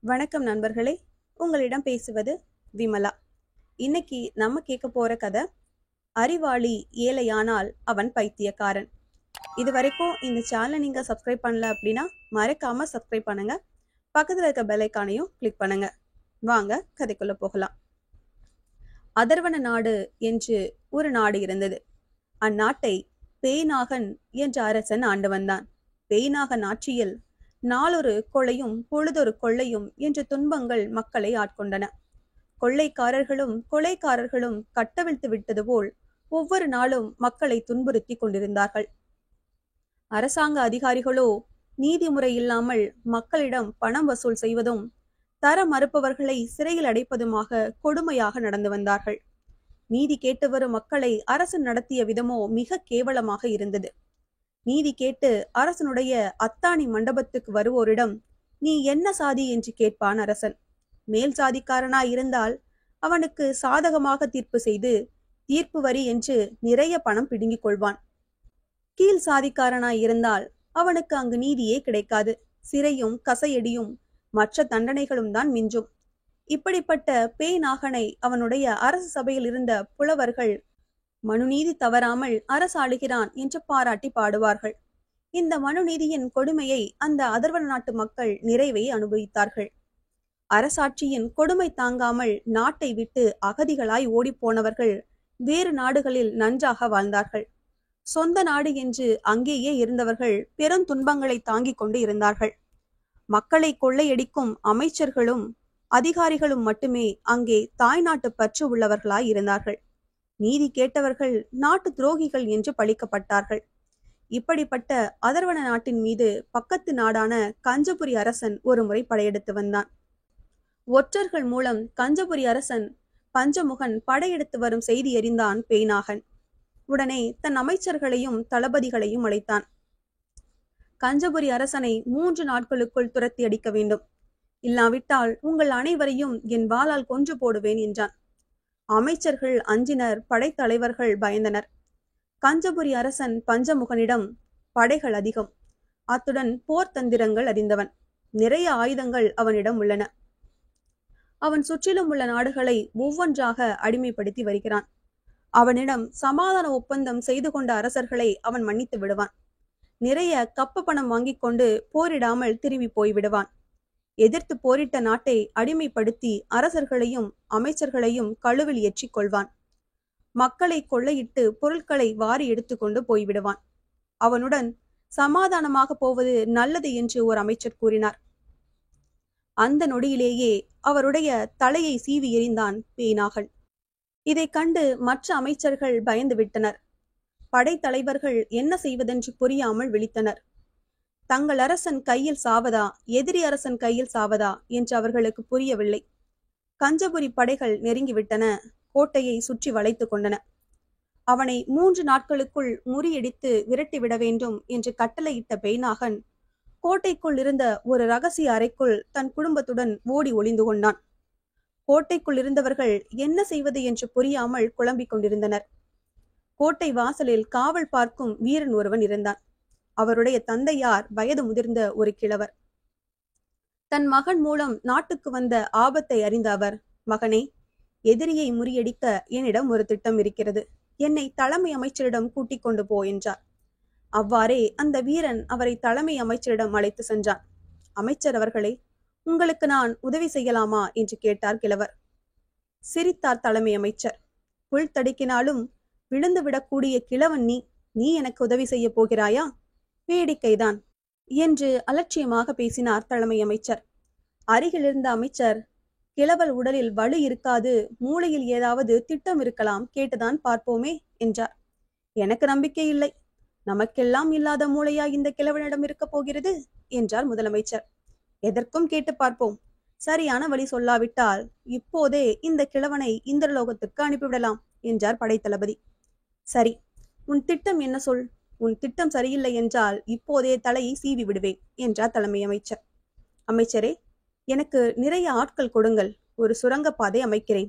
வணக்கம் நண்பர்களே, உங்களிடம் பேசுவது விமலா. இன்னைக்கு நம்ம கேட்க போற கதை அறிவாளி ஏழையானால் அவன் பைத்தியக்காரன். இது வரைக்கும் இந்த சேனலை நீங்க சப்ஸ்கிரைப் பண்ணல அப்படின்னா மறக்காம சப்ஸ்கிரைப் பண்ணுங்க. பக்கத்துல இருக்க பெல் ஐகானையும் கிளிக் பண்ணுங்க. வாங்க கதைக்குள்ள போகலாம். அதர்வன நாடு என்று ஒரு நாடு இருந்தது. அந்நாட்டை பேய்நாகன் என்ற அரசன் ஆண்டு வந்தான். பேய்நாகன் ஆட்சியில் நாளொரு கொலையும் பொழுதொரு கொள்ளையும் என்ற துன்பங்கள் மக்களை ஆட்கொண்டன. கொள்ளைக்காரர்களும் கொலைக்காரர்களும் கட்டவிழ்த்து விட்டது போல் ஒவ்வொரு நாளும் மக்களை துன்புறுத்தி கொண்டிருந்தார்கள். அரசாங்க அதிகாரிகளோ நீதிமுறை இல்லாமல் மக்களிடம் பணம் வசூல் செய்வதும் தர மறுப்பவர்களை சிறையில் அடைப்பதுமாக கொடுமையாக நடந்து வந்தார்கள். நீதி கேட்டு வரும் மக்களை அரசன் நடத்திய விதமோ மிக கேவலமாக இருந்தது. நீதி கேட்டு அரசனுடைய அத்தாணி மண்டபத்துக்கு வருவோரிடம் நீ என்ன சாதி என்று கேட்பான் அரசன். மேல் சாதிக்காரனாய் இருந்தால் அவனுக்கு சாதகமாக தீர்ப்பு செய்து தீர்ப்பு வரி என்று நிறைய பணம் பிடுங்கிக் கொள்வான். கீழ் சாதிக்காரனாய் இருந்தால் அவனுக்கு அங்கு நீதியே கிடைக்காது. சிறையும் கசையடியும் மற்ற தண்டனைகளும் தான் மிஞ்சும். இப்படிப்பட்ட பேய்நாகனை அவனுடைய அரசு சபையில் இருந்த புலவர்கள் மனுநீதி தவறாமல் அரசாளுகிறான் என்று பாராட்டி பாடுவார்கள். இந்த மனுநீதியின் கொடுமையை அந்த அதர்வன நாட்டு மக்கள் நிறைவே அனுபவித்தார்கள். அரசாட்சியின் கொடுமை தாங்காமல் நாட்டை விட்டு அகதிகளாய் ஓடிப்போனவர்கள் வேறு நாடுகளில் நன்றாக வாழ்ந்தார்கள். சொந்த நாடு என்று அங்கேயே இருந்தவர்கள் பெரும் துன்பங்களை தாங்கிக் கொண்டு இருந்தார்கள். மக்களை கொள்ளையடிக்கும் அமைச்சர்களும் அதிகாரிகளும் மட்டுமே அங்கே தாய்நாட்டு பற்று உள்ளவர்களாய் இருந்தார்கள். நீதி கேட்டவர்கள் நாட்டு துரோகிகள் என்று பழிக்கப்பட்டார்கள். இப்படிப்பட்ட அதர்வன நாட்டின் மீது பக்கத்து நாடான கஞ்சபுரி அரசன் ஒரு முறை படையெடுத்து வந்தான். ஒற்றர்கள் மூலம் கஞ்சபுரி அரசன் பஞ்சமுகன் படையெடுத்து வரும் செய்தி அறிந்தான் பேய்நாகன். உடனே தன் அமைச்சர்களையும் தளபதிகளையும் அழைத்தான். கஞ்சபுரி அரசனை 3 நாட்களுக்குள் துரத்தி அடிக்க வேண்டும். இல்லாவிட்டால் உங்கள் அனைவரையும் என் வாளால் கொன்று போடுவேன் என்றான். அமைச்சர்கள் அஞ்சினர், படைத்தலைவர்கள் பயந்தனர். கஞ்சபுரி அரசன் பஞ்சமுகனிடம் படைகள் அதிகம், அத்துடன் போர் தந்திரங்கள் அறிந்தவன். நிறைய ஆயுதங்கள் அவனிடம் உள்ளன. அவன் சுற்றிலும் உள்ள நாடுகளை ஒவ்வொன்றாக அடிமைப்படுத்தி வருகிறான். அவனிடம் சமாதான ஒப்பந்தம் செய்து கொண்ட அரசர்களை அவன் மன்னித்து விடுவான். நிறைய கப்ப பணம் வாங்கிக் கொண்டு போரிடாமல் திரும்பி போய்விடுவான். எதிர்த்து போரிட்ட நாட்டை அடிமைப்படுத்தி அரசர்களையும் அமைச்சர்களையும் கழுவில் ஏற்றிக் கொள்வான். மக்களை கொள்ளையிட்டு பொருட்களை வாரி எடுத்துக்கொண்டு போய்விடுவான். அவனுடன் சமாதானமாக போவது நல்லது என்று ஒரு அமைச்சர் கூறினார். அந்த நொடியிலேயே அவருடைய தலையை சீவி எறிந்தான் பேய்நாகன். இதை கண்டு மற்ற அமைச்சர்கள் பயந்து விட்டனர். படைத்தலைவர்கள் என்ன செய்வதென்று புரியாமல் விழித்தனர். தங்கள் அரசன் கையில் சாவதா எதிரி அரசன் கையில் சாவதா என்று அவர்களுக்கு புரியவில்லை. கஞ்சபுரி படைகள் நெருங்கிவிட்டன. கோட்டையை சுற்றி வளைத்து கொண்டன. அவனை 3 நாட்களுக்குள் முறியடித்து விரட்டிவிட வேண்டும் என்று கட்டளையிட்ட பேய்நாகன் கோட்டைக்குள் இருந்த ஒரு ரகசிய அறைக்குள் தன் குடும்பத்துடன் ஓடி ஒளிந்து கொண்டான். கோட்டைக்குள் இருந்தவர்கள் என்ன செய்வது என்று புரியாமல் குழம்பிக் கொண்டிருந்தனர். கோட்டை வாசலில் காவல் பார்க்கும் வீரன் ஒருவன் இருந்தான். அவருடைய தந்தையார் வயது முதிர்ந்த ஒரு கிழவர். தன் மகன் மூலம் நாட்டுக்கு வந்த ஆபத்தை அறிந்த அவர், மகனே, எதிரியை முறியடிக்க என்னிடம் ஒரு திட்டம் இருக்கிறது. என்னை தலைமை அமைச்சரிடம் கூட்டிக் கொண்டு போ என்றார். அவ்வாறே அந்த வீரன் அவரை தலைமை அமைச்சரிடம் அழைத்து சென்றான். அமைச்சர் அவர்களே, உங்களுக்கு நான் உதவி செய்யலாமா என்று கேட்டார் கிழவர். சிரித்தார் தலைமை அமைச்சர். புல் தடுக்கினாலும் விழுந்து விடக்கூடிய கிழவன் நீ எனக்கு உதவி செய்ய போகிறாயா? வேடிக்கைதான் என்று அலட்சியமாக பேசினார் தலைமை அமைச்சர். அருகில் இருந்த அமைச்சர், கிழவல் உடலில் வலு இருக்காது, மூளையில் ஏதாவது திட்டம் இருக்கலாம், கேட்டுதான் பார்ப்போமே என்றார். எனக்கு நம்பிக்கை இல்லை. நமக்கெல்லாம் இல்லாத மூளையா இந்த கிழவனிடம் இருக்க போகிறது என்றார் முதலமைச்சர். எதற்கும் கேட்டு பார்ப்போம். சரியான வழி சொல்லாவிட்டால் இப்போதே இந்த கிழவனை இந்திரலோகத்துக்கு அனுப்பிவிடலாம் என்றார் படைத்தளபதி. சரி, உன் திட்டம் என்ன சொல். உன் திட்டம் சரியில்லை என்றால் இப்போதே தலையை சீவி விடுவேன் என்றார் தலைமை அமைச்சர். அமைச்சரே, எனக்கு நிறைய ஆட்கள் கொடுங்கள். ஒரு சுரங்கப்பாதை அமைக்கிறேன்.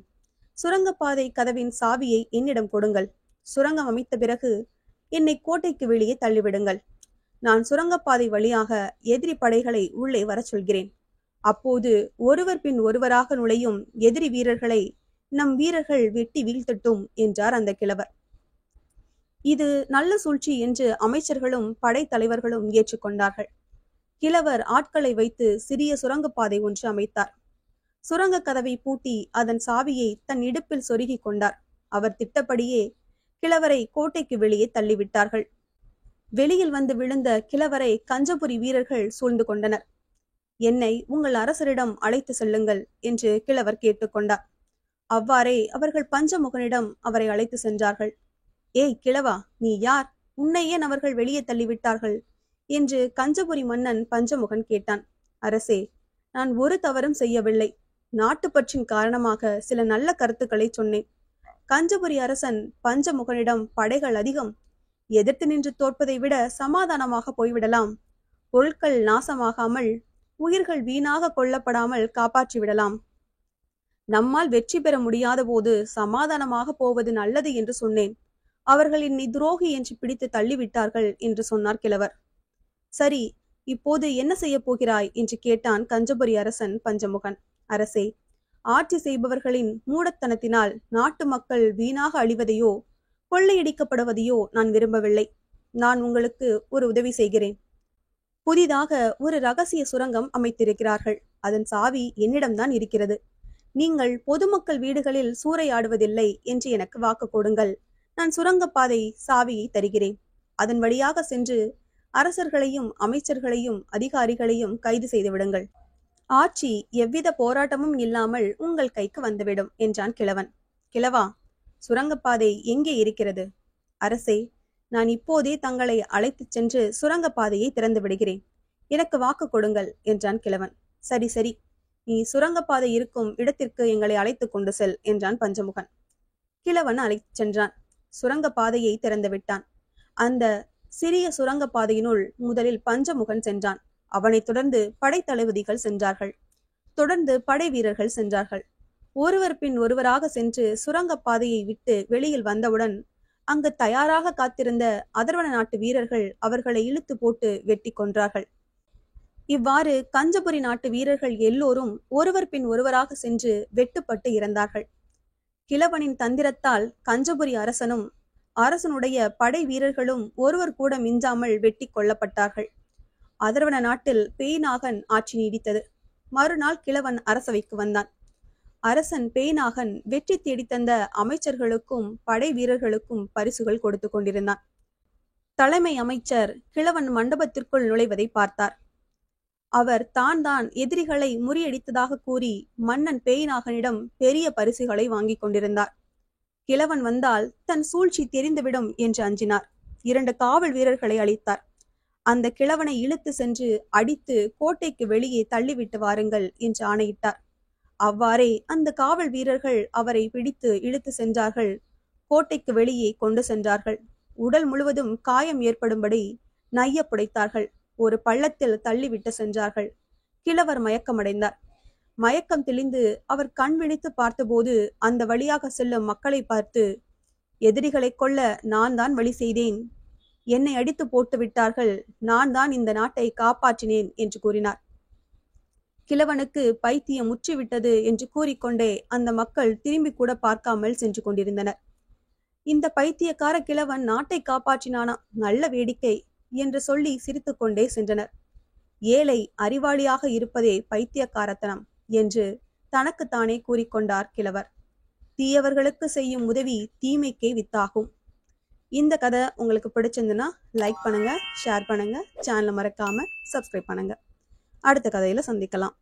சுரங்கப்பாதை கதவின் சாவியை என்னிடம் கொடுங்கள். சுரங்கம் அமைத்த பிறகு என்னை கோட்டைக்கு வெளியே தள்ளிவிடுங்கள். நான் சுரங்கப்பாதை வழியாக எதிரி படைகளை உள்ளே வர சொல்கிறேன். அப்போது ஒருவர் பின் ஒருவராக நுழையும் எதிரி வீரர்களை நம் வீரர்கள் வெட்டி வீழ்த்தட்டும் என்றார் அந்த கிழவர். இது நல்ல சூழ்ச்சி என்று அமைச்சர்களும் படைத்தலைவர்களும் ஏற்றுக்கொண்டார்கள். கிழவர் ஆட்களை வைத்து சிறிய சுரங்கப்பாதை ஒன்று அமைத்தார். சுரங்க கதவை பூட்டி அதன் சாவியை தன் இடுப்பில் சொருகி கொண்டார். அவர் திட்டப்படியே கிழவரை கோட்டைக்கு வெளியே தள்ளிவிட்டார்கள். வெளியில் வந்து விழுந்த கிழவரை கஞ்சபுரி வீரர்கள் சூழ்ந்து கொண்டனர். என்னை உங்கள் அரசரிடம் அழைத்து செல்லுங்கள் என்று கிழவர் கேட்டுக்கொண்டார். அவ்வாறே அவர்கள் பஞ்சமுகனிடம் அவரை அழைத்து சென்றார்கள். ஏய் கிழவா, நீ யார்? உன்னை ஏன் அவர்கள் வெளியே தள்ளிவிட்டார்கள் என்று கஞ்சபுரி மன்னன் பஞ்சமுகன் கேட்டான். அரசே, நான் ஒரு தவறும் செய்யவில்லை. நாட்டுப்பற்றின் காரணமாக சில நல்ல கருத்துக்களை சொன்னேன். கஞ்சபுரி அரசன் பஞ்சமுகனிடம் படைகள் அதிகம், எதிர்த்து நின்று தோற்பதை விட சமாதானமாக போய்விடலாம், பொருட்கள் நாசமாகாமல் உயிர்கள் வீணாக கொல்லப்படாமல் காப்பாற்றி விடலாம், நம்மால் வெற்றி பெற முடியாத போது சமாதானமாக போவது நல்லது என்று சொன்னேன். அவர்கள் என்னை துரோகி என்று பிடித்து தள்ளிவிட்டார்கள் என்று சொன்னார் கிழவர். சரி, இப்போது என்ன செய்ய போகிறாய் என்று கேட்டான் கஞ்சபுரி அரசன் பஞ்சமுகன். அரசே, ஆட்சி செய்பவர்களின் மூடத்தனத்தினால் நாட்டு மக்கள் வீணாக அழிவதையோ கொள்ளையடிக்கப்படுவதையோ நான் விரும்பவில்லை. நான் உங்களுக்கு ஒரு உதவி செய்கிறேன். புதிதாக ஒரு ரகசிய சுரங்கம் அமைத்திருக்கிறார்கள். அதன் சாவி என்னிடம்தான் இருக்கிறது. நீங்கள் பொதுமக்கள் வீடுகளில் சூறையாடுவதில்லை என்று எனக்கு வாக்கு கொடுங்கள். நான் சுரங்கப்பாதை சாவியை தருகிறேன். அதன் வழியாக சென்று அரசர்களையும் அமைச்சர்களையும் அதிகாரிகளையும் கைது செய்து விடுங்கள். ஆட்சி எவ்வித போராட்டமும் இல்லாமல் உங்கள் கைக்கு வந்துவிடும் என்றான் கிழவன். கிழவா, சுரங்கப்பாதை எங்கே இருக்கிறது? அரசே, நான் இப்போதே தங்களை அழைத்துச் சென்று சுரங்கப்பாதையை திறந்து விடுகிறேன். எனக்கு வாக்கு கொடுங்கள் என்றான் கிழவன். சரி சரி, நீ சுரங்கப்பாதை இருக்கும் இடத்திற்கு எங்களை அழைத்து கொண்டு செல் என்றான் பஞ்சமுகன். கிழவன் அழைத்துச் சென்றான். சுரங்கப்பாதையை திறந்து விட்டான். அந்த சிறிய சுரங்கப்பாதையினுள் முதலில் பஞ்சமுகன் சென்றான். அவனைத் தொடர்ந்து படைத்தளபதிகள் சென்றார்கள். தொடர்ந்து படை வீரர்கள் சென்றார்கள். ஒருவர் பின் ஒருவராக சென்று சுரங்கப்பாதையை விட்டு வெளியில் வந்தவுடன் அங்கு தயாராக காத்திருந்த அதர்வன நாட்டு வீரர்கள் அவர்களை இழுத்து போட்டு வெட்டி கொன்றார்கள். இவ்வாறு கஞ்சபுரி நாட்டு வீரர்கள் எல்லோரும் ஒருவர் பின் ஒருவராக சென்று வெட்டுப்பட்டு இறந்தார்கள். கிழவனின் தந்திரத்தால் கஞ்சபுரி அரசனும் அரசனுடைய படை வீரர்களும் ஒருவர் கூட மிஞ்சாமல் வெட்டி கொல்லப்பட்டார்கள். அதர்வன நாட்டில் பேய்நாகன் ஆட்சி நீடித்தது. மறுநாள் கிழவன் அரசவைக்கு வந்தான். அரசன் பேய்நாகன் வெற்றி தேடித்தந்த அமைச்சர்களுக்கும் படை வீரர்களுக்கும் பரிசுகள் கொடுத்து கொண்டிருந்தான். தலைமை அமைச்சர் கிழவன் மண்டபத்திற்குள் நுழைவதை பார்த்தார். அவர் தான் எதிரிகளை முறியடித்ததாக கூறி மன்னன் பேய்நாகனிடம் பெரிய பரிசுகளை வாங்கி கொண்டிருந்தார். கிழவன் வந்தால் தன் சூழ்ச்சி தெரிந்துவிடும் என்று அஞ்சினார். 2 காவல் வீரர்களை அளித்தார். அந்த கிழவனை இழுத்து சென்று அடித்து கோட்டைக்கு வெளியே தள்ளிவிட்டு வாருங்கள் என்று ஆணையிட்டார். அவ்வாறே அந்த காவல் வீரர்கள் அவரை பிடித்து இழுத்து சென்றார்கள். கோட்டைக்கு வெளியே கொண்டு சென்றார்கள். உடல் முழுவதும் காயம் ஏற்படும்படி நைய புடைத்தார்கள். ஒரு பள்ளத்தில் தள்ளிவிட்டு சென்றார்கள். கிழவர் மயக்கமடைந்தார். மயக்கம் தெளிந்து அவர் கண் விழித்து பார்த்தபோது அந்த வழியாக செல்லும் மக்களை பார்த்து, எதிரிகளை கொல்ல நான் தான் வழி செய்தேன், என்னை அடித்து போட்டு விட்டார்கள், நான் தான் இந்த நாட்டை காப்பாற்றினேன் என்று கூறினார். கிழவனுக்கு பைத்தியம் முற்றிவிட்டது என்று கூறிக்கொண்டே அந்த மக்கள் திரும்பி கூட பார்க்காமல் சென்று கொண்டிருந்தனர். இந்த பைத்தியக்கார கிழவன் நாட்டை காப்பாற்றினானா, நல்ல வேடிக்கை என்று சொல்லி சிரித்துக்கொண்டே சென்றனர். ஏழை அறிவாளியாக இருப்பதே பைத்தியக்காரத்தனம் என்று தனக்குத்தானே கூறிக்கொண்டார் கிழவர். தீயவர்களுக்கு செய்யும் உதவி தீமைக்கே வித்தாகும். இந்த கதை உங்களுக்கு பிடிச்சிருந்துன்னா லைக் பண்ணுங்க, ஷேர் பண்ணுங்க, சேனலை மறக்காம சப்ஸ்கிரைப் பண்ணுங்க. அடுத்த கதையில சந்திக்கலாம்.